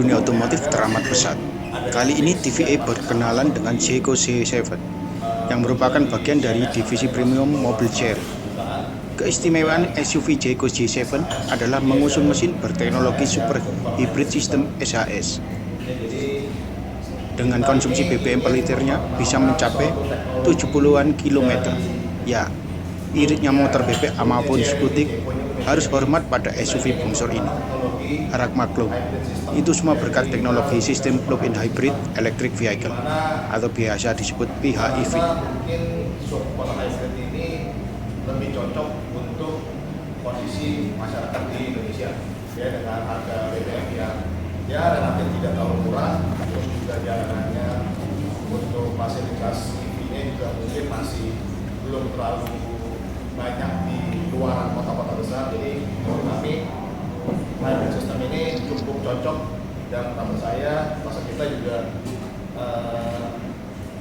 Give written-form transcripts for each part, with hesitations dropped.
dunia otomotif teramat pesat. Kali ini TVA berkenalan dengan Jayco J7 yang merupakan bagian dari divisi premium mobil Chery. Keistimewaan SUV Jayco J7 adalah mengusung mesin berteknologi super hybrid sistem SHS. Dengan konsumsi BBM per liternya bisa mencapai 70-an kilometer. Ya, iritnya motor bebek maupun skutik harus hormat pada SUV bongsor ini. Harap maklum, itu semua berkat teknologi sistem plug-in hybrid electric vehicle atau biasa disebut PHEV. Mungkin sub-kota hybrid ini lebih cocok untuk kondisi masyarakat di Indonesia, ya, dengan harga BBM yang relatif tidak terlalu murah, terus juga jalanannya untuk fasilitas EV-nya juga mungkin masih belum terlalu banyak di luar kota-kota besar. Jadi menurut kami hybrid system ini cukup cocok, dan menurut saya masa kita juga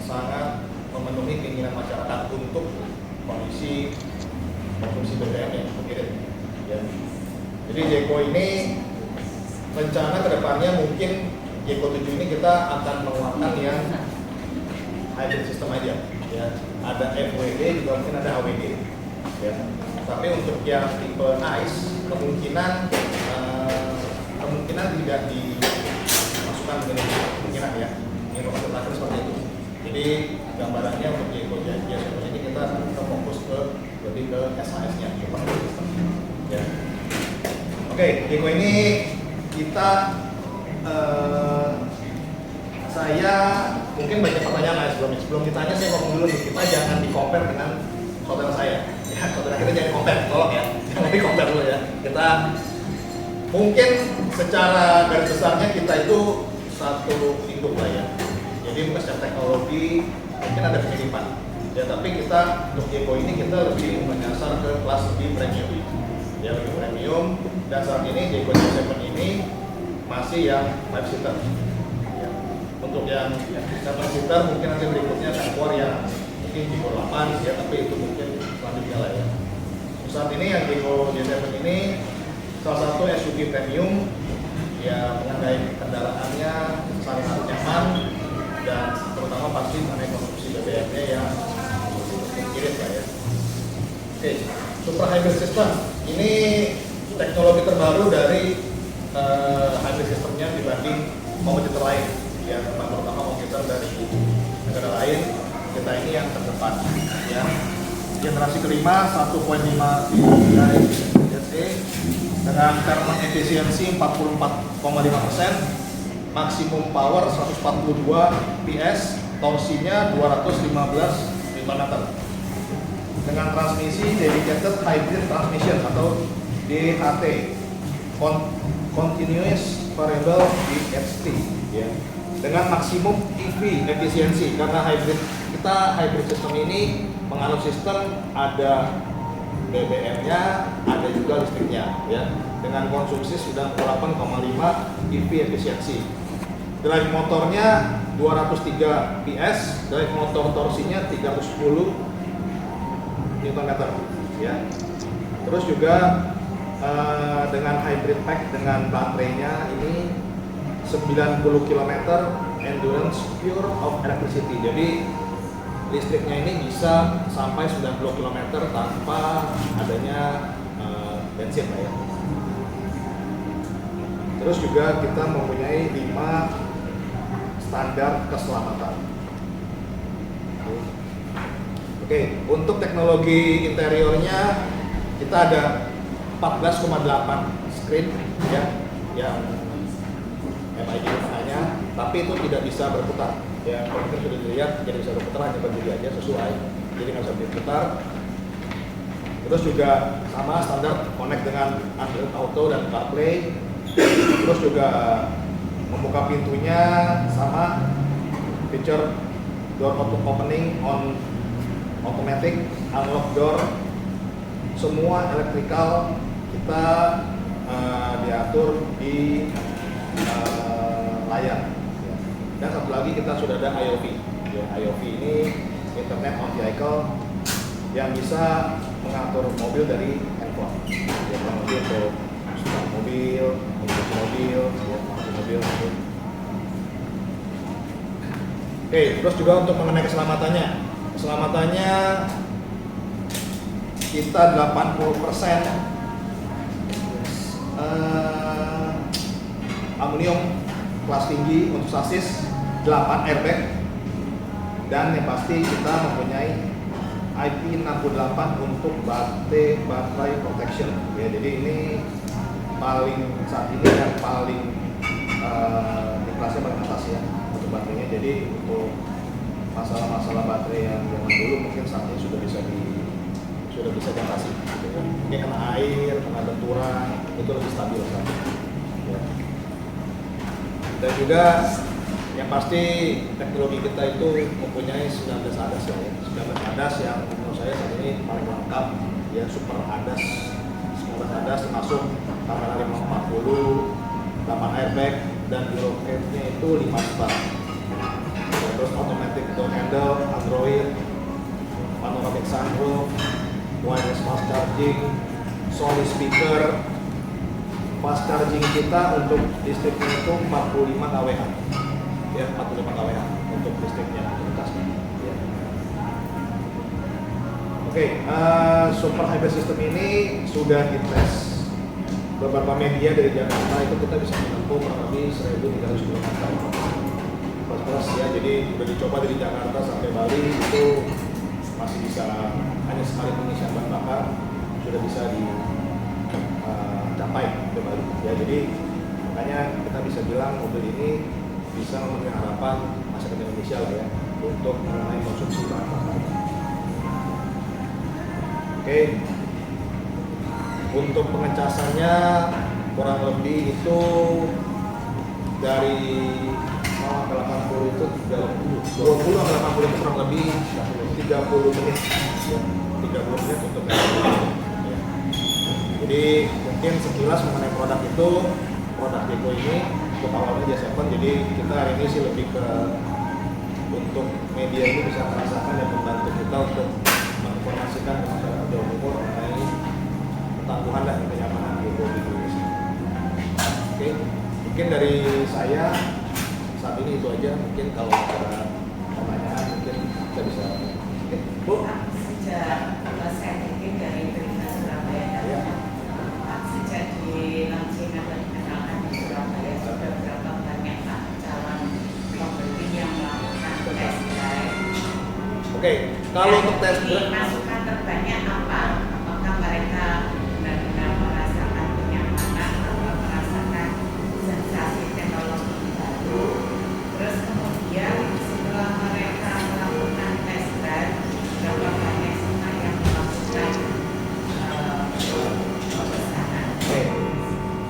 sangat memenuhi keinginan masyarakat untuk kondisi konsumsi BBM yang begitu, ya. Jadi Jayco ini rencana kedepannya mungkin Jayco 7 ini kita akan mengeluarkan yang hybrid system aja, ya. Ada FWD juga mungkin ada HWD, ya. Tapi untuk yang tipe ICE kemungkinan tidak dimasukkan ke kemungkinan, ya. Informasi terakhir seperti itu. Jadi gambarannya untuk Jayco J7 ini kita fokus lebih ke SHS-nya, ya. Oke, Jayco ini kita saya mungkin banyak pertanyaan lah sebelum ditanya. Saya ngomong dulu nih, kita jangan di-compare dengan saudara saya, ya. Saudara kita jangan compare, tolong ya, jangan di-compare dulu, ya. Kita mungkin secara garis besarnya kita itu satu induk lah, ya. Jadi mungkin secara teknologi mungkin ada kemiripan, ya, tapi kita untuk Jayco ini kita lebih menyasar ke kelas lebih premium, ya, lebih premium. Dan saat ini Jayco J7 ini masih yang 5 seater, ya. Untuk yang 7 seater mungkin nanti berikutnya akan keluar yang mungkin Jayco 8, ya, tapi itu mungkin selanjutnya lah, ya. Saat ini yang Jayco J7 ini salah satu SUV premium, ya, mengenai kendaraannya sangat nyaman, dan terutama pasti mengenai konsumsi BBM-nya yang irit lah, ya. Oke, super hybrid system ini teknologi terbaru dari hybrid systemnya dibanding kompetitor lain, ya, terutama kompetitor dari negara lain. Kita ini yang terdepan, ya. Generasi kelima 1.5 TSI dengan thermal efisiensi 44,5%, maksimum power 142 PS, torsinya 215 Nm. Dengan transmisi dedicated hybrid transmission atau DHT, continuous variable DHT, ya. Dengan maksimum EV efisiensi, karena hybrid system ini menganut sistem ada BBM-nya, ada juga listriknya, ya. Dengan konsumsi sudah 8,5 EV efisiensi. Drive motornya 203 PS, drive motor torsinya 310 Nm, ya. Terus juga dengan hybrid pack dengan baterainya ini 90 km endurance pure of electricity. Jadi listriknya ini bisa sampai 90 km tanpa adanya bensin lah, ya. Terus juga kita mempunyai 5 standar keselamatan. Oke, untuk teknologi interiornya kita ada 14,8 screen, ya, yang MID tengahnya, tapi itu tidak bisa berputar, ya. Kalau kita sudah dilihat tidak bisa berputar, hanya berdiri aja sesuai, jadi nggak bisa berputar. Terus juga sama standar connect dengan Android Auto dan CarPlay. Terus juga membuka pintunya sama feature door auto opening on automatic, unlock door, semua electrical kita diatur di layar, ya. Dan satu lagi kita sudah ada IoV, ya. IoV ini Internet on Vehicle yang bisa mengatur mobil dari handphone, ya, untuk start mobil, mengunci mobil, ya, mobil itu. Oke, terus juga untuk mengenai keselamatannya kita 80% aluminium kelas tinggi untuk sasis, 8 airbag, dan yang pasti kita mempunyai IP68 untuk baterai protection ya. Jadi ini saat ini yang paling di kelasnya paling atas ya untuk baterainya. Jadi untuk masalah-masalah baterai yang zaman dulu mungkin saat ini sudah bisa diatasi gitu ya. Ini kena air, kena benturan itu lebih stabil kan ya. Dan juga yang pasti teknologi kita itu mempunyai 19 ADAS ya, 19 ADAS yang menurut saya saat ini paling lengkap ya, super ADAS, 19 ADAS termasuk kamera 540, 8 airbag, dan Eurocap-nya itu 5 star. Terus automatic door handle, Android, panoramic sunroof, wireless fast charging, Sony speaker. Fast charging kita untuk listriknya itu 45 kWh ya, 45 kWh untuk listriknya, untuk casnya ya. Oke, super hybrid system ini sudah dites beberapa media dari Jakarta, itu kita bisa menempuh kurang lebih 1.300 km plus ya. Jadi sudah dicoba dari Jakarta sampai Bali, itu masih bisa hanya sekali pengisian bahan bakar sudah bisa dicapai ke Bali ya. Jadi makanya kita bisa bilang mobil ini bisa memenuhi harapan masyarakat Indonesia lah ya untuk mengenai konsumsi bahan bakar. Oke, untuk pengecasannya kurang lebih itu dari 0 ke 80 itu 20 ke 80 itu kurang lebih 30 menit ya, 30 menit untuk ya. Jadi mungkin sekilas mengenai produk Deco ini untuk awalnya J7, jadi kita hari ini sih lebih ke untuk media ini bisa merasakan dan membantu kita untuk menginformasikan ke masyarakat Jawa Timur mengenai ketangguhan dan kenyamanan Deco di Indonesia. Oke, mungkin dari saya saat ini itu aja. Mungkin kalau ada pertanyaan mungkin kita bisa. Oke, Bu. Sejak saya bikin dari Berita Surabaya, Ya. sejak di launching atau dikenalkan di Surabaya sudah berapa banyak Pak calon pembeli yang melakukan test drive? Oke, kalau untuk test drive, masukan terbanyak apa? Apakah mereka benar-benar merasakan kenyamanan atau merasakan sensasi teknologi baru? Terus kemudian setelah mereka melakukan test drive, berapa banyak semua yang melakukan pemesanan? oke.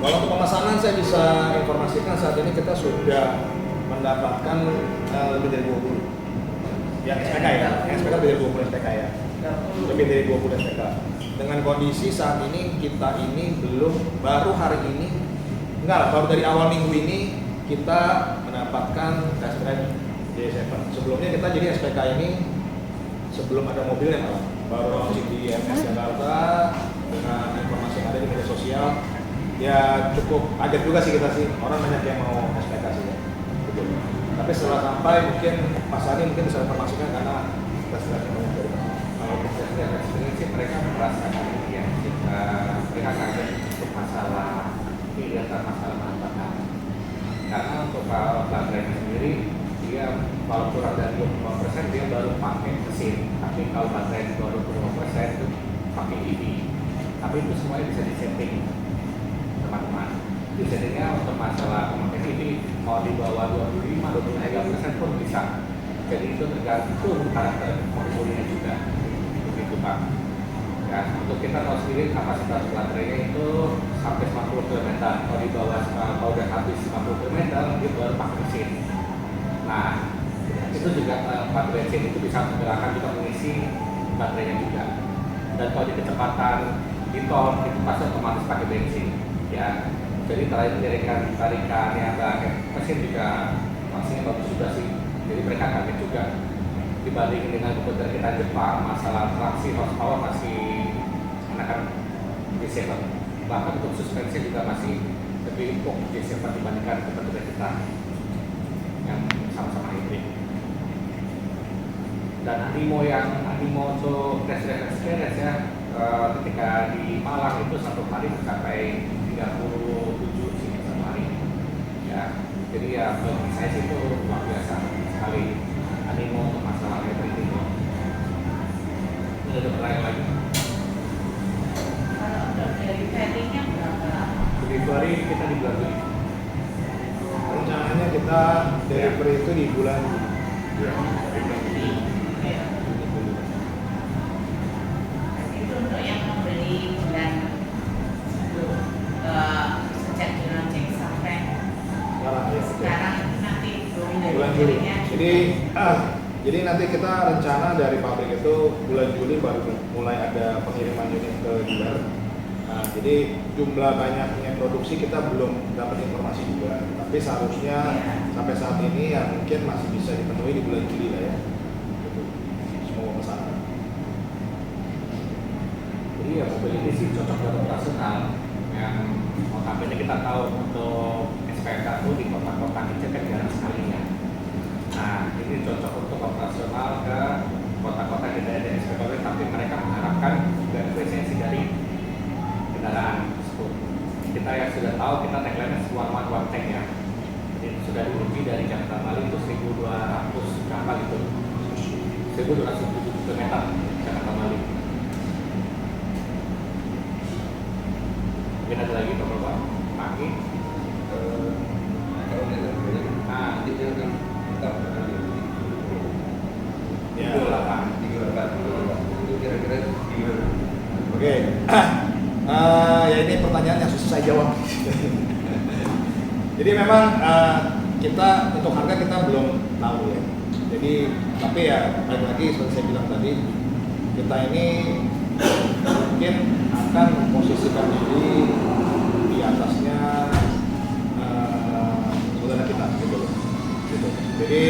Kalau untuk pemesanan saya bisa informasikan saat ini kita sudah mendapatkan lebih dari 20. Ya, SPK ya. SPK lebih dari 20 SPK ya. Lebih dari 20 SPK. Dengan kondisi saat ini kita ini baru hari ini, baru dari awal minggu ini kita mendapatkan test drive J7. Sebelumnya kita jadi SPK ini sebelum ada mobilnya malah baru launching di MS Jakarta dengan informasi yang ada di media sosial. Ya cukup kaget juga sih kita sih, orang banyak yang mau SPK sih ya. Betul. Tapi setelah sampai mungkin Mas Ani mungkin bisa informasikan karena test drive banyak dari Mas. Kalau untuk dari experience sih mereka merasakan ini ya, mereka kaget untuk masalah pilihan dan masalah bahan bakar. Karena untuk baterainya sendiri dia kalau kurang dari 25% dia baru pakai mesin, tapi kalau baterai di bawah 25% itu pakai EV. Tapi itu semuanya bisa disetting teman-teman. Disettingnya untuk masalah pemakaian EV kalau di bawah 25-23% pun bisa. Jadi itu tergantung karakter mobilnya juga. Begitu Pak. Ya, untuk kita tahu sendiri kapasitas baterainya itu sampai 50 km. Kalau di bawah kalau udah habis 50 km dia baru pakai mesin. Nah, itu juga baterai bensin itu bisa menggerakkan juga mengisi baterainya juga. Dan kalau di kecepatan di tol itu pasti otomatis pakai bensin. Ya, jadi tarikan yang pakai mesin juga masih bagus juga sih. Jadi mereka kaget juga dibandingin dengan komputer kita Jepang, masalah traksi horsepower masih menekan di 7. Bahkan untuk suspensi juga masih lebih lebih empuk J7 dibandingkan kompetitor kita yang sama-sama hybrid. Dan animo untuk test drive experience ya, ketika di Malang itu satu hari mencapai 37 sih satu hari ya. Jadi ya bagi saya sih itu luar biasa sekali animo untuk masalah hybrid itu. Ini ada pertanyaan lagi. Kalau untuk delivery-nya berapa lama? Delivery kita di bulan Juli. Rencananya kita delivery itu di bulan Itu untuk yang membeli bulan sejak dilaunching sampai sekarang itu nanti bulan Juli. Jadi nanti kita rencana dari pabrik itu bulan Juli baru mulai ada pengiriman unit ke dealer. Nah, jadi jumlah banyaknya produksi kita belum dapat informasi juga. Tapi seharusnya sampai saat ini ya mungkin masih bisa dipenuhi di bulan Juli lah ya. Gitu. Semua pesanan. Jadi ya mobil ini sih cocok buat operasional. Yang notabene kita tahu untuk SPK itu di kota-kota kecil kan jarang sekali ya. Nah, ini cocok untuk operasional ke kota-kota di daerah SPKW, tapi mereka mengharapkan juga efisiensi dari kendaraan tersebut. Kita yang sudah tahu, kita tagline-nya one man one tank ya. Jadi sudah diuji dari Jakarta Bali itu 1.200 berapa gitu, 1.270 km Jakarta Bali. Mungkin ada lagi Bapak Maki. Nah, itu kan Ya. Itu kira-kira gimana? Oke. Ya ini pertanyaan yang susah saya jawab. Jadi memang kita untuk harga kita belum tahu ya. Jadi tapi ya balik lagi seperti saya bilang tadi, kita ini mungkin akan memposisikan diri di atasnya saudara kita gitu loh. Gitu. Jadi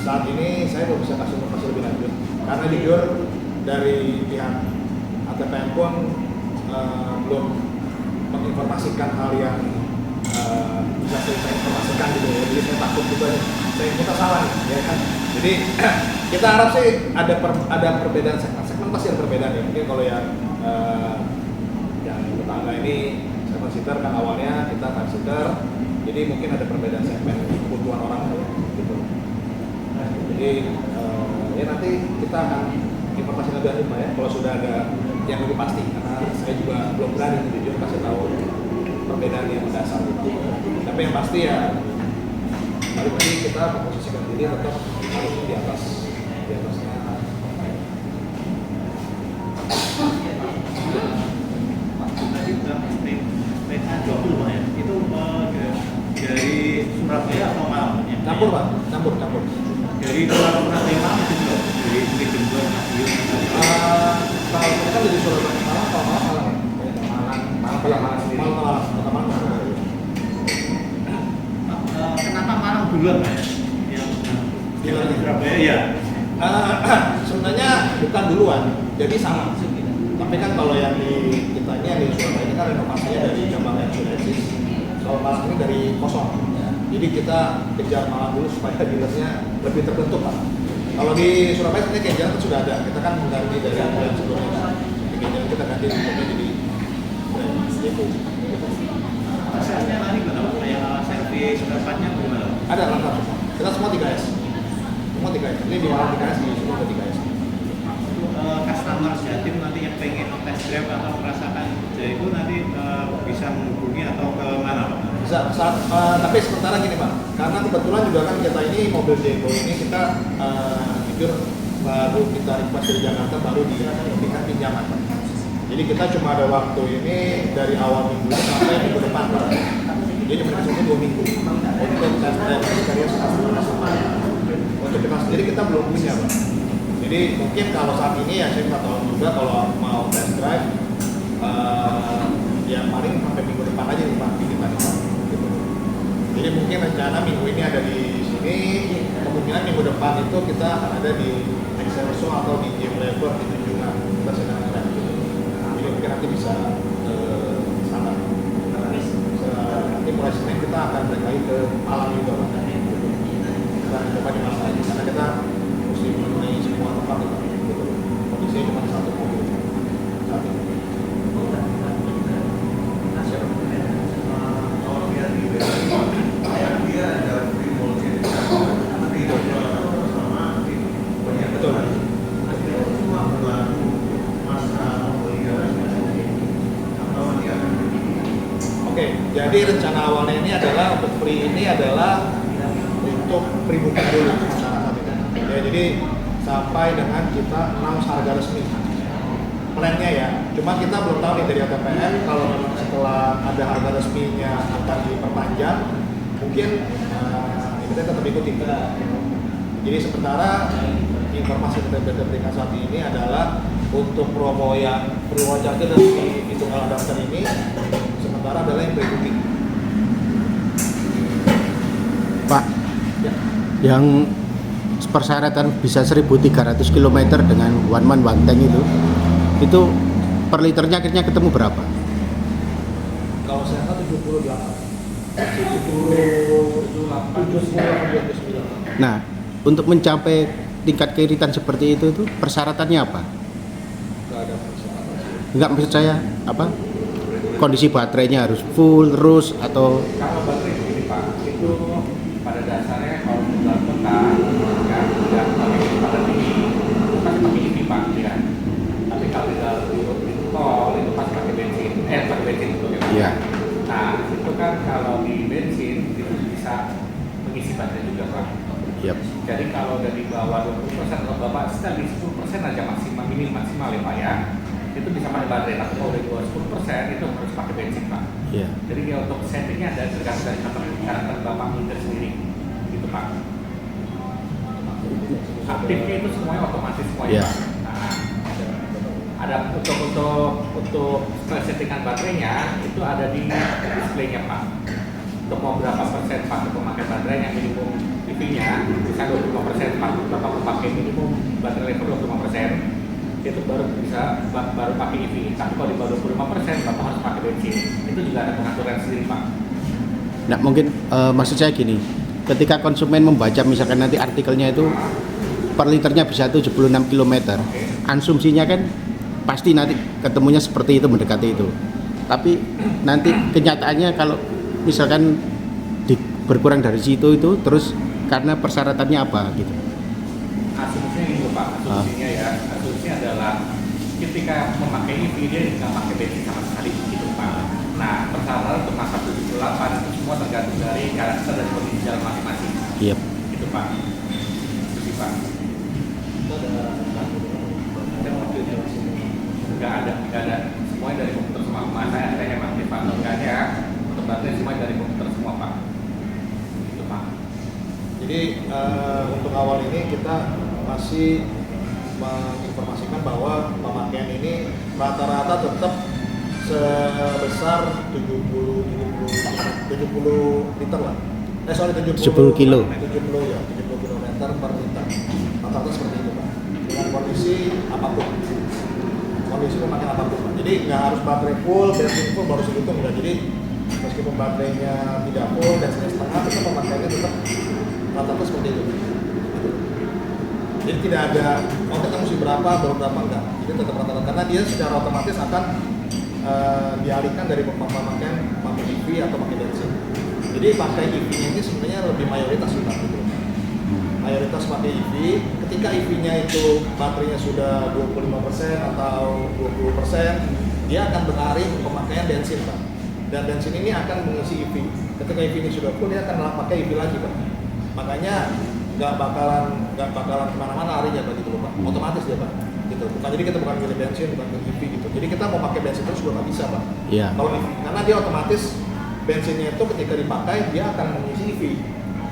saat ini saya belum bisa kasih informasi lebih lanjut karena jujur dari pihak ATPM pun belum menginformasikan hal yang bisa saya informasikan gitu ya. Jadi saya takut juga nih, kita salah nih, ya kan. Jadi kita harap sih ada perbedaan segmen pasti ada perbedaan ya. Mungkin kalau yang tetangga ini 7-seater kan awalnya kita 5-seater, jadi mungkin ada perbedaan segmen kebutuhan orang ya, gitu. Jadi ya nanti kita akan informasi lebih lanjut ya kalau sudah ada yang lebih pasti, karena saya juga belum berani jujur kasih tahu perbedaan yang mendasar itu. Tapi yang pasti ya balik lagi kita memposisikan diri tetap harus di atasnya. Tadi bilang PA 20 Pak ya, itu dari Surabaya atau Malang? Campur Pak, campur. Dari Surabaya Malang itu juga dari Jember, Madiun. Kalau mereka dari Surabaya Malang, kalau Malang sendiri. Kenapa Malang duluan Pak ya? Yang di Surabaya ya. Sebenarnya bukan duluan, jadi sama. Tapi kan kalau yang di kita ini yang di Surabaya ini kan renovasinya dari cabang Exodus. Kalau Malang ini dari kosong. Jadi kita kejar Malang dulu supaya dealernya lebih terbentuk Pak. Kalau di Surabaya sebenarnya Kenjeran sudah ada. Kita kan mengganti dari brand sebelumnya. Di Kenjeran kita ganti namanya jadi brand Depo. Hasilnya tadi berapa? Kayak servis, dapatnya gimana? Ada lengkap semua. Kita semua 3S. Semua 3S. Ini di Malang 3S, di semua 3S. Customer Jatim nanti yang pengen test drive atau merasakan kerja itu nanti bisa menghubungi atau ke mana Pak? Bisa, tapi sementara gini Pak, karena kebetulan juga kan kita ini mobil Depo ini kita jujur baru kita request dari Jakarta baru diberikan pinjaman Pak. Jadi kita cuma ada waktu ini dari awal minggu sampai minggu depan Pak. Jadi cuma dikasih 2 minggu untuk test drive experience untuk kita sendiri kita belum punya Pak. Jadi mungkin kalau saat ini ya saya nggak tahu juga kalau mau test drive ya paling sampai minggu depan aja nih Pak di kita nih Pak. Gitu. Jadi mungkin rencana minggu ini ada di sini, kemungkinan minggu depan itu kita akan ada di Excelso atau di Game Lever di Tunjungan. Kita sedang ada gitu. Jadi mungkin nanti bisa sana. mungkin mulai Senin kita akan balik lagi ke malam juga Pak. Kita coba di malam lagi karena kita mesti memenuhi semua tempat itu. Gitu. Kondisinya cuma satu mobil saat ini. Betul. Oke, jadi rencana awalnya ini adalah untuk free ini adalah untuk pre-booking dulu masyarakat itu. Ya, jadi sampai dengan kita announce harga resmi. Plannya ya, cuma kita belum tahu nih dari ATPM kalau memang setelah ada harga resminya akan diperpanjang, mungkin kita tetap ikuti. Jadi sementara informasi yang kita berikan saat ini adalah untuk promo yang pre-watch charger dan di tunggal adapter ini sementara adalah yang pre-booking. Pak, Ya. yang persyaratan bisa 1.300 km dengan one man one tank itu per liternya akhirnya ketemu berapa? Kalau saya kan 78. 79. Nah, untuk mencapai tingkat keiritan seperti itu persyaratannya apa? Enggak ada persyaratan. Enggak, maksud saya apa? Kondisi baterainya harus full terus atau Kalau baterai begini Pak, itu pada dasarnya kalau di dalam kota ya tidak pakai pada tinggi, itu pasti pakai EV Pak ya. Tapi kalau di dalam di tol itu pasti pakai bensin, pakai bensin itu ya. Iya. Nah itu kan kalau di bensin itu bisa mengisi baterai juga Pak. Yap. Jadi kalau udah di bawah 20% atau Bapak sekali 10% aja maksimal ya Pak ya, itu bisa pakai baterai. Tapi kalau udah di bawah 10% itu harus pakai bensin Pak. Iya. Jadi ya untuk settingnya ada tergantung dari karakter Bapak meter sendiri, gitu Pak. Aktifnya itu semuanya otomatis semuanya. Iya. Pak. Nah, ada untuk settingan baterainya itu ada di displaynya Pak. Untuk mau berapa persen Pak untuk memakai baterainya minimum EV-nya bisa 25% Pak. Bapak memakai minimum baterai level 25%. Itu baru bisa baru pakai EV. Tapi kalau di bawah 25% Bapak harus pakai bensin. Itu juga ada pengaturan sendiri Pak. Nah, mungkin maksud saya gini, ketika konsumen membaca misalkan nanti artikelnya itu per liternya bisa 76 km, asumsinya kan pasti nanti ketemunya seperti itu, mendekati itu. Tapi nanti kenyataannya kalau misalkan berkurang dari situ itu terus karena persyaratannya apa gitu. Asumsinya ini Pak, asumsinya ya, asumsinya adalah ketika memakai EV dia nggak pakai bensin sama sekali gitu Pak. Nah persyaratan untuk masa 78 itu semua tergantung dari karakter dan kondisi jalan masing-masing. Iya. Gitu Pak. Gitu Pak. Itu ada wakilnya di sini. Nggak ada. Semuanya dari komputer semua. Saya ada yang aktif Pak, nggak ada. Untuk baterai semuanya dari komputer semua Pak. Gitu Pak. Jadi untuk awal ini kita masih menginformasikan bahwa pemakaian ini rata-rata tetap sebesar 70 liter lah. 70 kilo. 70 ya, 70 km per liter. Rata-rata seperti itu Pak. Dengan kondisi apapun. Kondisi pemakaian apapun Pak. Jadi nggak harus baterai full, bensin full baru segitu enggak. Jadi meskipun baterainya tidak full dan setengah, tetap pemakaiannya tetap rata-rata seperti itu. Jadi tidak ada, kita mesti berapa, baru berapa enggak. Jadi tetap rata-rata karena dia secara otomatis akan dialihkan dari pemakaian pakai EV atau pakai bensin. Jadi pakai EV-nya ini sebenarnya lebih mayoritas kita gitu. Mayoritas pakai EV, ketika EV-nya itu baterainya sudah 25% atau 20%, dia akan berlari ke pemakaian bensin Pak. Dan bensin ini akan mengisi EV. Ketika EV ini sudah full, dia akan pakai EV lagi Pak. Makanya nggak bakalan kemana-mana larinya Pak gitu loh Pak. Otomatis dia Pak. Gitu. Jadi kita bukan milih bensin, bukan milih EV gitu. Jadi kita mau pakai bensin terus juga nggak bisa Pak. Iya. Kalau EV, karena dia otomatis bensinnya itu ketika dipakai dia akan mengisi EV.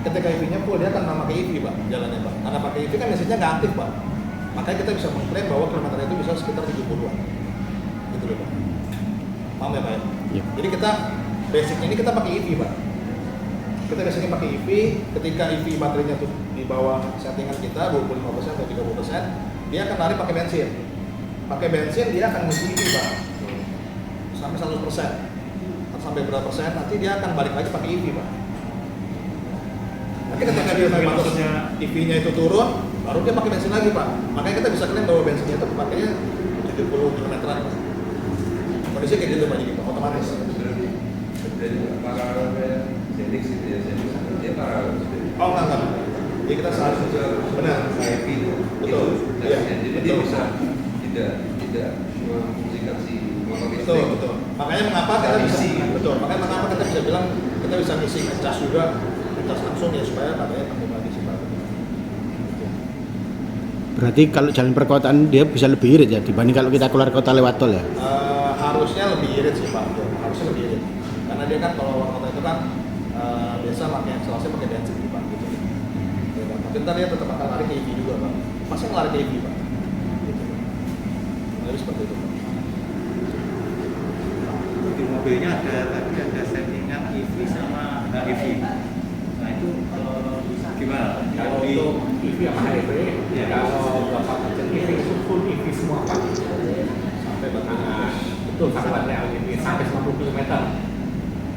Ketika EV-nya full dia akan memakai EV Pak jalannya Pak. Karena pakai EV kan mesinnya nggak aktif Pak. Makanya kita bisa mengklaim bahwa kilometer itu bisa sekitar 70-an. Gitu loh Pak. Paham ya Pak ya? Iya. Jadi kita basicnya ini kita pakai EV Pak. Kita biasanya pakai EV, ketika EV baterainya tuh di bawah settingan kita 25% atau 30%, dia akan lari pakai bensin. Pakai bensin dia akan mengisi EV Pak. Sampai 100%. sampai berapa persen, nanti dia akan balik lagi pakai EV, Pak. Nanti ketika dia batasnya EV-nya itu turun, baru dia pakai bensin lagi, Pak. Makanya kita bisa klaim bahwa bensinnya itu pakainya 70 km, Pak. Kondisi kayak gitu, Pak, jadi Pak, otomatis. Dari para Zenix itu ya, dia para Oh, enggak. Jadi kita seharusnya benar. IP itu Betul. Iya. Jadi dia Betul. bisa tidak memfungsikan si motor listrik. Betul, betul. Makanya mengapa kita bisa Isi. betul. Makanya mengapa kita bisa bilang kita bisa ngisi ngecas juga, ngecas langsung ya supaya baterainya penuh lagi sih, Pak. Berarti kalau jalan perkotaan dia bisa lebih irit ya dibanding kalau kita keluar kota lewat tol ya. Harusnya lebih irit sih, Pak. Harusnya lebih irit. Karena dia kan kalau luar kota itu kan biasa pakai akselerasi pakai bensin, Pak. Gitu. Ya, Pak. Tapi ntar dia tetap akan lari ke EV juga, Pak. Pasti lari ke EV, Pak. Gitu. Jadi seperti itu, Pak. Di mobilnya ada settingan EV sama nggak EV. Nah itu gimana? Kalau Di untuk EV sama hybrid, Ya. kalau Bapak pencet EV itu full EV semua Pak. Sampai baterainya Betul, sampai baterai LGB sampai 90 km.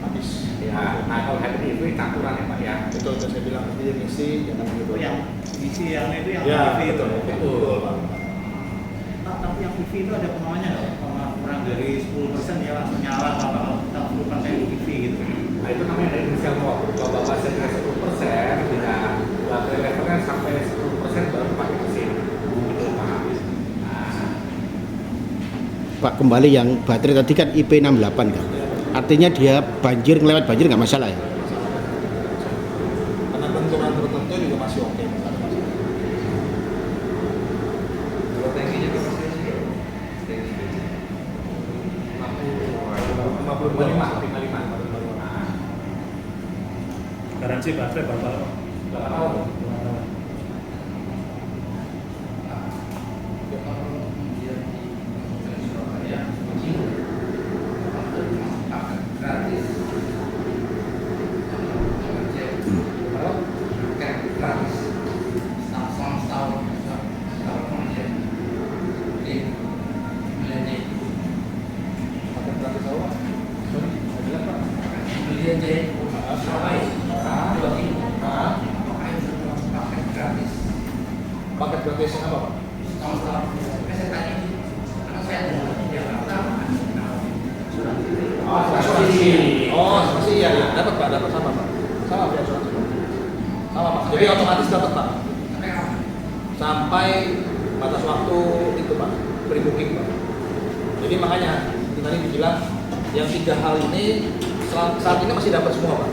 habis. Ya, nah kalau hybrid EV campuran ya Pak ya. Betul, itu saya bilang nanti dia ngisi jangan gitu. oh, yang isi yang itu yang Ya, EV itu. betul, betul, Pak. Tapi yang EV itu ada pengamannya nggak? Kalau kurang dari 10% ya langsung nyala kalau 60% EV gitu. Nah itu namanya dari initial mode. Kalau Bapak set 10% dengan baterai levelnya sampai 10% baru pakai mesin. Gitu Pak. Nah, Pak, kembali yang baterai tadi kan IP68 kan. Artinya dia banjir, ngelewat banjir nggak masalah ya? Karena benturan tertentu juga masih oke, Pak. Nggak ada masalah. kalau tankinya kapasitasnya tanki 55. Nah, Garansi baterai berapa? berapa tahun? Pakai gratis apa? Sorry, saya bilang, Pak. Paket gratisnya apa, Pak? Oh, asuransi. Oh, asuransi iya, iya. Dapat, Pak, dapat sama, Pak. Sama Pak, asuransi, Pak. Sama, Pak. Jadi otomatis dapat, Pak. Sampai batas waktu itu, Pak, pre-booking, Pak. Jadi makanya tadi dibilang yang 3 hal ini saat ini masih dapat semua, Pak.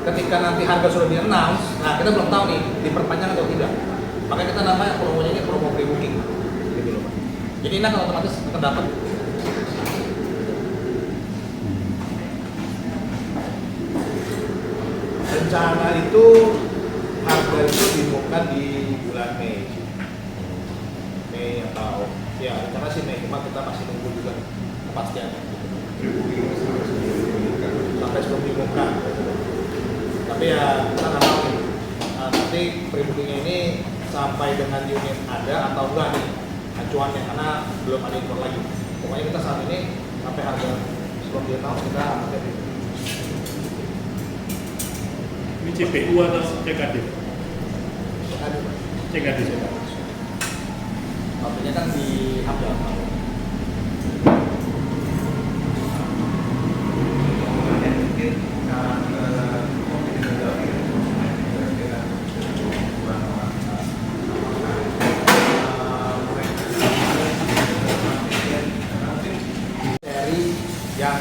Ketika nanti harga sudah di-announce, nah kita belum tahu nih diperpanjang atau tidak. Makanya kita namanya promonya ini promo pre-booking. Gitu loh, Pak. Jadi ini akan otomatis kita dapat. Rencana itu harga itu diumumkan di bulan Mei atau ya rencana sih Mei, cuma kita masih nunggu juga kepastiannya sampai sebelum diumumkan. Tapi ya kita nggak tahu nih nanti pre-bookingnya ini sampai dengan unit ada atau enggak nih acuannya, karena belum ada impor lagi. Pokoknya kita saat ini sampai harga sebelum dia tahu kita pakai Ini CPU atau CKD? CKD. pabriknya kan di Hamdan. Seri yang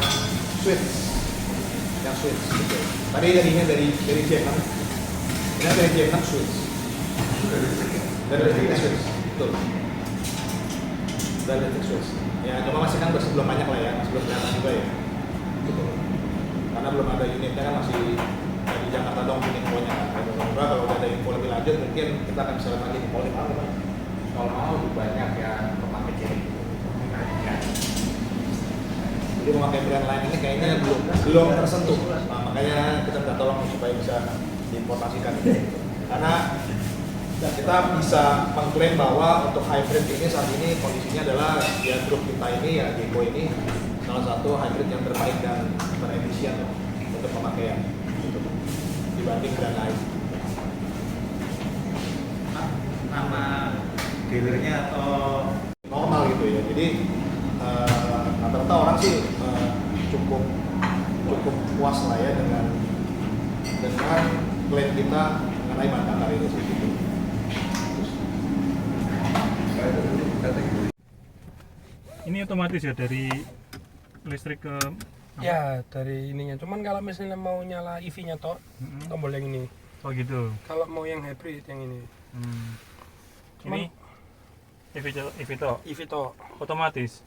switch, gitu. Tadi jadinya dari J6, ini dari J6 switch, dari listrik switch, betul. Dari listrik switch. Ya cuma masih kan belum banyak lah ya, masih belum kelihatan juga ya. Gitu. Karena belum ada unitnya kan masih di Jakarta dong unit infonya kan. Semoga kalau udah ada info lebih lanjut mungkin kita akan bisa lihat lagi di Polit apa kan. Kalau mau lebih banyak ya pemakai ciri. Jadi memakai brand lain ini kayaknya belum tersentuh. Nah, makanya kita minta tolong supaya bisa diimportasikan. Karena kita bisa mengklaim bahwa untuk hybrid ini saat ini kondisinya adalah ya grup kita ini ya Gecko ini salah satu hybrid yang terbaik dan beremisi efisien untuk pemakaian gitu, dibanding dengan lain. Nama dealernya atau Normal gitu ya. Jadi rata-rata orang sih cukup puas lah ya dengan klaim kita mengenai bahan bakar ini sih gitu. Ini otomatis ya dari listrik ke Ya dari ininya. Cuman kalau misalnya mau nyala EV-nya toh, tombol yang ini. oh gitu. Kalau mau yang hybrid yang ini. Cuman Ini EV toh EV toh. otomatis.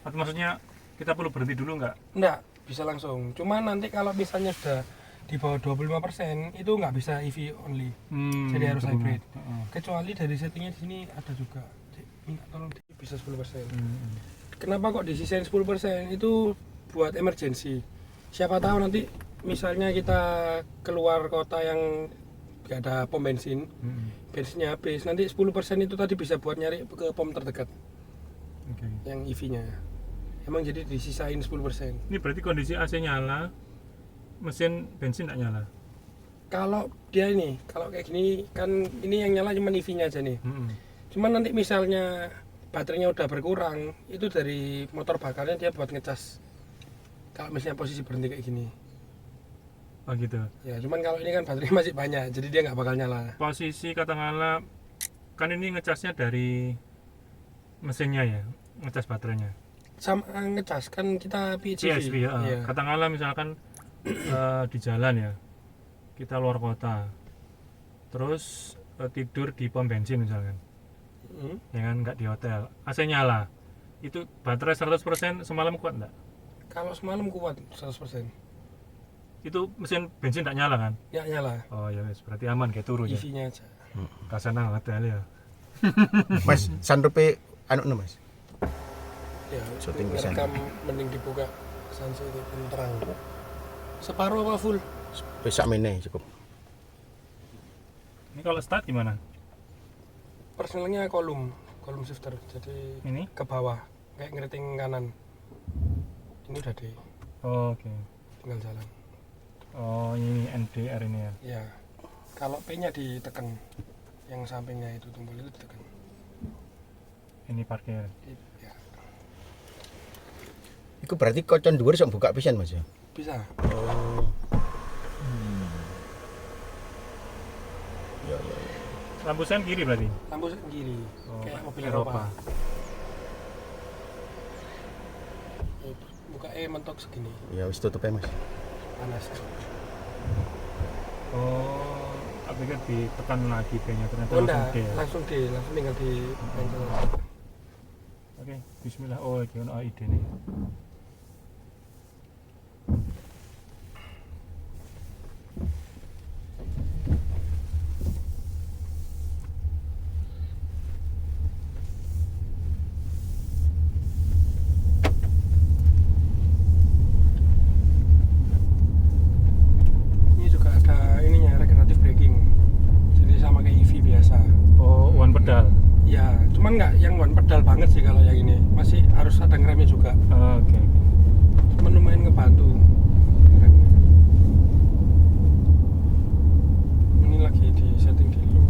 Atau maksudnya kita perlu berhenti dulu nggak? Enggak, bisa langsung. Cuman nanti kalau misalnya sudah di bawah 25% itu nggak bisa EV only. Jadi harus hybrid. Kecuali dari settingnya di sini ada juga. Minta tolong bisa 10%. Kenapa kok disisain 10%? Itu buat emergency. Siapa tahu nanti misalnya kita keluar kota yang nggak ada pom bensin, bensinnya habis, nanti 10% itu tadi bisa buat nyari ke pom terdekat Oke. yang EV-nya. Emang jadi disisain 10%. Ini berarti kondisi AC nyala, mesin bensin nggak nyala. Kalau dia ini, kalau kayak gini kan ini yang nyala cuma EV-nya aja nih. Cuman nanti misalnya baterainya udah berkurang, itu dari motor bakarnya dia buat ngecas. Kalau misalnya posisi berhenti kayak gini. Oh gitu. Ya, cuman kalau ini kan baterainya masih banyak, jadi dia nggak bakal nyala. Posisi katakanlah kan ini ngecasnya dari mesinnya ya, ngecas baterainya. Sama ngecas kan kita PHEV. PSP ya. Iya. Katakanlah misalkan di jalan ya, kita luar kota, terus tidur di pom bensin misalkan, ya kan nggak di hotel, AC nyala, itu baterai 100% semalam kuat nggak? Kalau semalam kuat 100%. Itu mesin bensin nggak nyala kan? Ya nyala. Oh ya wes, berarti aman kayak turu ya. EV-nya aja. Kasana hotel ya. Mas, sunroof anu no, Mas. Ya, Syuting ke sana. rekam mending dibuka sunset itu terang. Separuh apa full? Bisa mene cukup. Ini kalau start gimana? Personelnya kolum shifter. Jadi Ini? ke bawah kayak ngeriting kanan. Ini udah di Oh, oke. tinggal jalan. Oh ini NDR ini ya. Ya. Kalau P-nya ditekan, yang sampingnya itu tombol itu ditekan. Ini parkir. Ya, Iku berarti kocon dhuwur sok buka pisan, Mas ya. bisa. Oh. Ya. Lampu sen kiri berarti. Lampu kiri, Oh, kayak mobil Eropa. Eropa. Buka mentok segini, Ya wis tutup ya, Mas. panas. Oh, aku pikir ditekan lagi B-nya ternyata Oh langsung enggak, D ya. langsung tinggal di pencet. Oke, bismillah. Oh, iki ono ide nih. Ini juga ada ininya regenerative braking. Jadi sama kayak EV biasa. Oh, one pedal. Ya, cuman nggak yang one pedal banget sih kalau yang ini. Masih harus ada ngeremnya juga. Oke. Cuman lumayan ngebantu. Ngeremnya. Ini lagi di setting di low.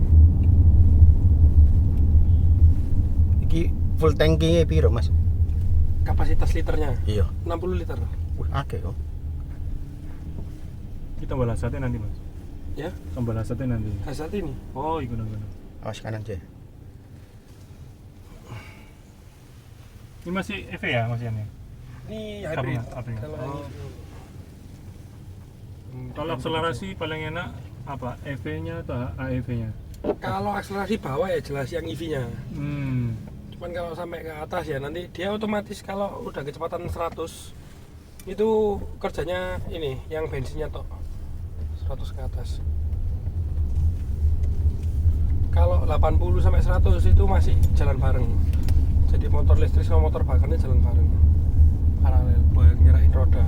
Iki full tanki piro, Mas? Kapasitas liternya Iya. 60 liter. Akeh kok. Kita tombol hasatnya nanti, Mas. Ya, Tombol hasatnya nanti. saat ini. Oh, iku nang. Awas kanan aja. Ini masih EV ya, Mas Yan ya? Ini hybrid. Hybrid. Kalau Oh. ini Kalau akselerasi paling enak apa? EV-nya atau AEV-nya? kalau akselerasi bawah ya jelas yang EV-nya. Cuman kalau sampai ke atas ya nanti dia otomatis kalau udah kecepatan 100 itu kerjanya ini yang bensinnya tok 100 ke atas. Kalau 80 sampai 100 itu masih jalan bareng. Jadi motor listrik sama motor bakarnya jalan bareng. Paralel buat ngerain roda.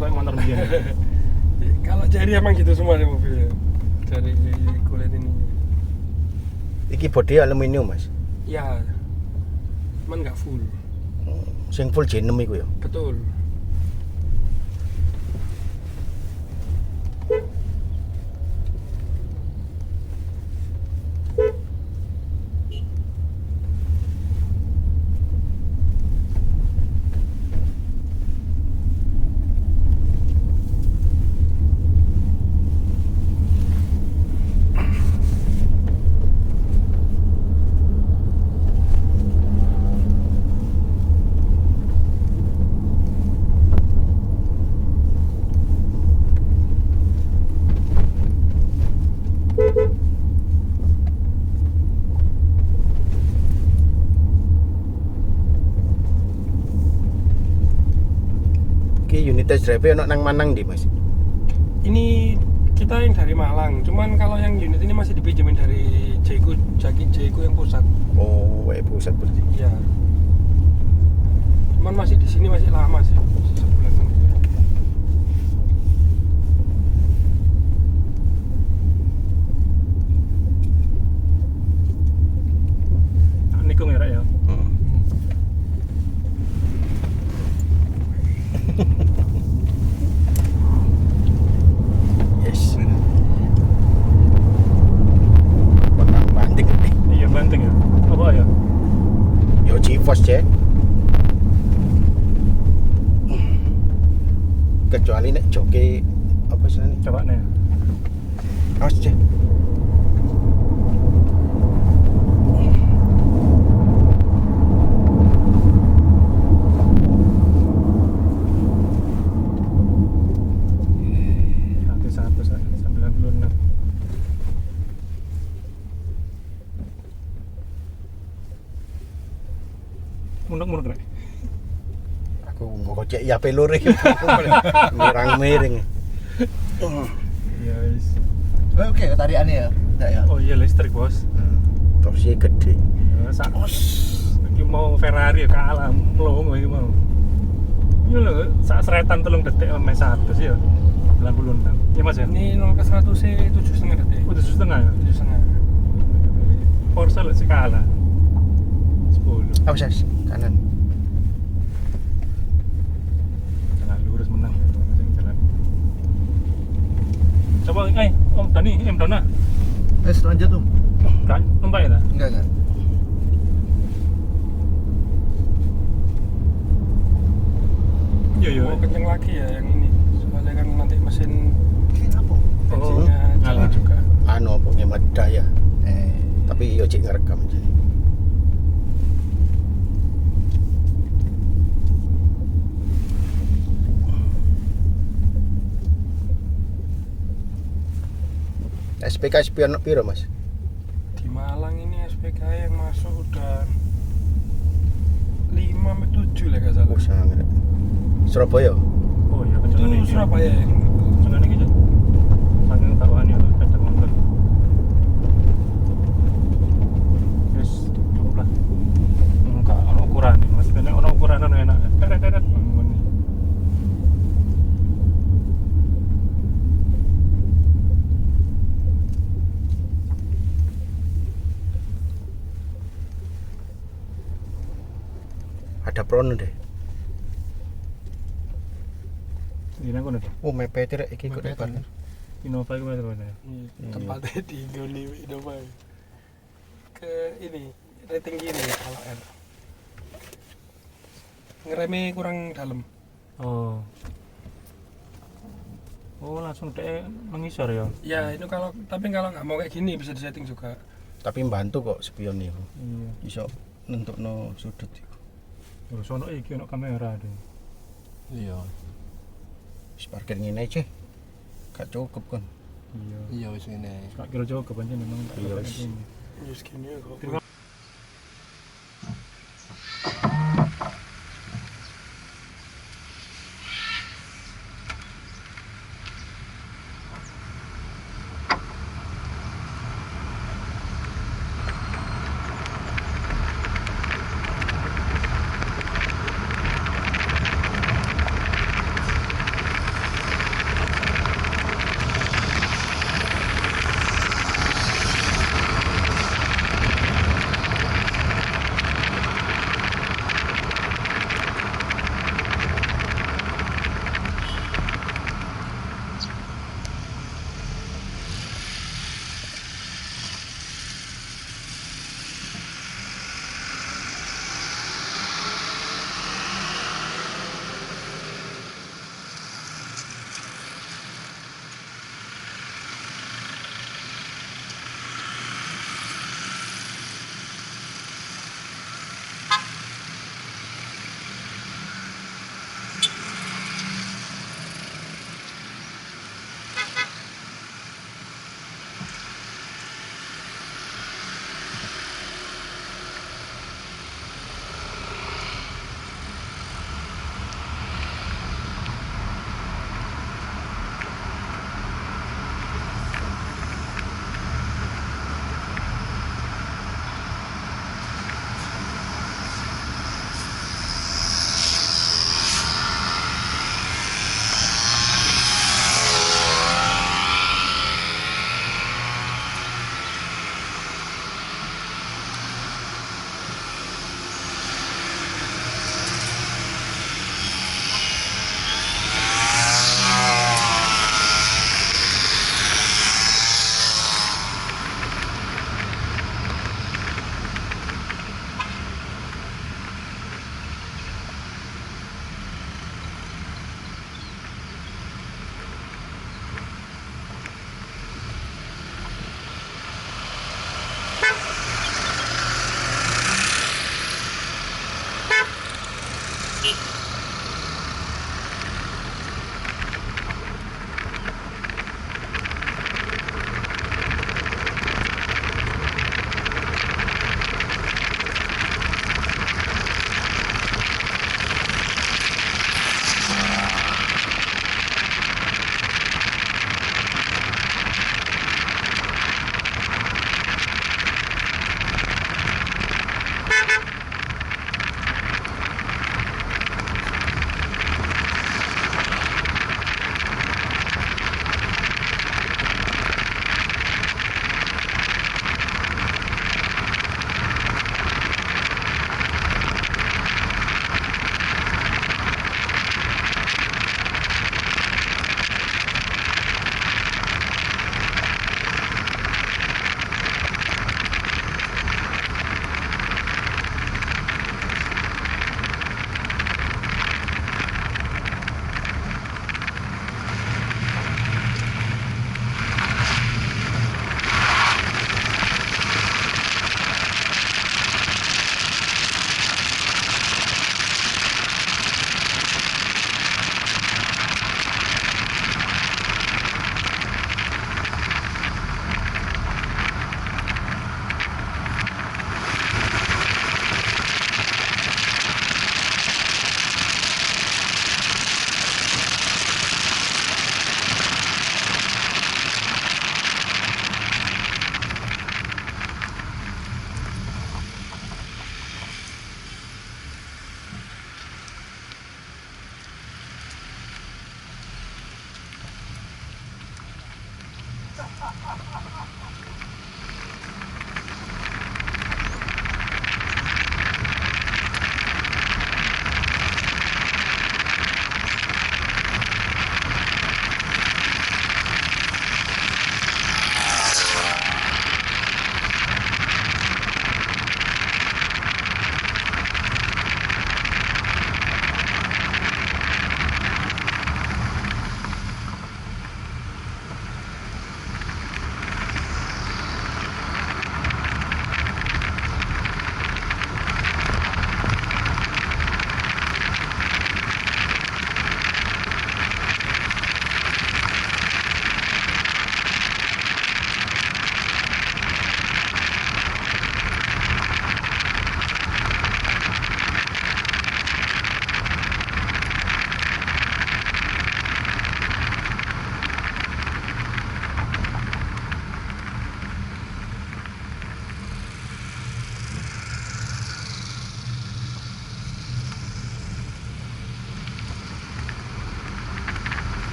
kayak motor biyen. Kalau jari emang gitu semua nih mobilnya. Dari kulit ini. Iki bodi aluminium, Mas. Ya. Cuman nggak full. Sing full J6 iku ya. Betul. Iki unit test drive ono nang Manang di, Mas. Ini kita yang dari Malang, cuman kalau yang unit ini masih dipinjemin dari Jaiku yang pusat. Oh, wae pusat berarti. Iya. Cuman masih di sini masih lama sih. Sebulan ini. Nikung ya, Rak ya. Yes. Menang banting. Iya, banting ya. Apa ya? Yo GeForce cek. Kecuali nek joki apa istilahnya? Coba nih. Awas cek. Kaki 196. Mundur-mundur Rek. Aku ngocek ya pelur iki. Mirang-miring. Iya, wis. Oke, tariannya ya. Enggak ya? Oh iya, listrik, Bos. Torsi gede. Sak iki mau Ferrari kalah mlongo iki mau. Iya lho, sak seretan 3 detik mes 100 ya. 96. Iya Mas ya? Ini 0 ke 100 sih 7,5 detik. Udah 7,5 ya? 7,5. Porsche lho sih kalah. 10. Awas Mas, kanan. Jalan lurus menang ya, masing jalan. Coba Om Dani, Dona. Lanjut Om. Kan numpak ya? Enggak. Iya, iya. Mau kenceng lagi ya yang ini. Soalnya kan nanti mesin Apa? bensinnya jalan ngalah. juga. Anu apa ngemat daya. Tapi yo cek ngerekam aja. SPK spion piro, Mas? Di Malang ini SPK yang masuk udah 5 sampai 7 lah nggak salah. Oh, sangat. Surabaya. Oh iya, Itu kenceng ini. Surabaya yang Kenceng ini gitu. Saking taruhannya peda motor. Wis cukup lah. Enggak ono ukuran nih, Mas. Kene ono ukuranan enak. Teret-teret bangun. Ada prono deh. Ini aku nih. Oh, mepet rek iki kok depan. Innova itu mana? tempatnya di Goni Innova. Ke ini rating gini kalau R. Ngeremnya kurang dalam. Oh. Oh, langsung deh mengisor ya. Ya itu kalau nggak mau kayak gini bisa disetting juga. Tapi membantu kok spion niku. Iya. Iso nentukno sudut iku. Terus ono iki ono kamera deh. Iya. Wis parkir ngene aja. Gak cukup kan. Iya. Iya wis ngene. Gak kira jauh kebanyakan memang. Iya, wis. Ya segini kok. Terima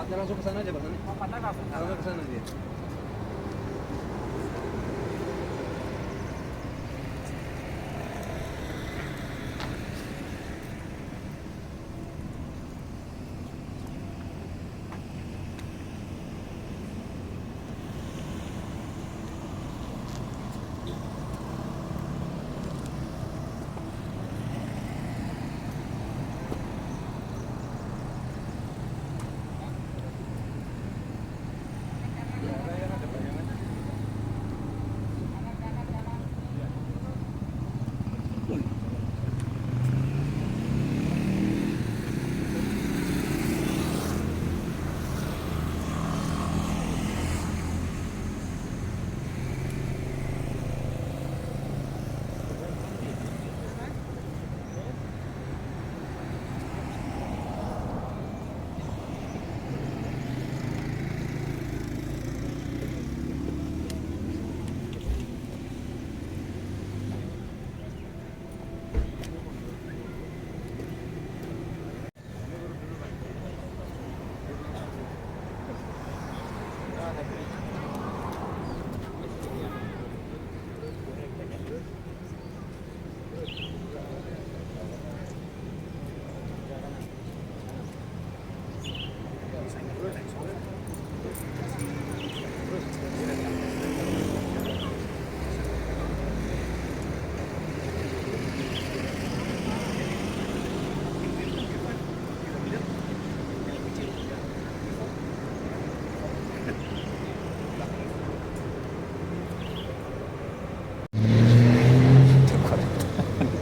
Angkatnya langsung ke sana aja, Pak Sani. Langsung ke sana dia.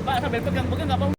Pak sambil pegang-pegang nggak apa-apa.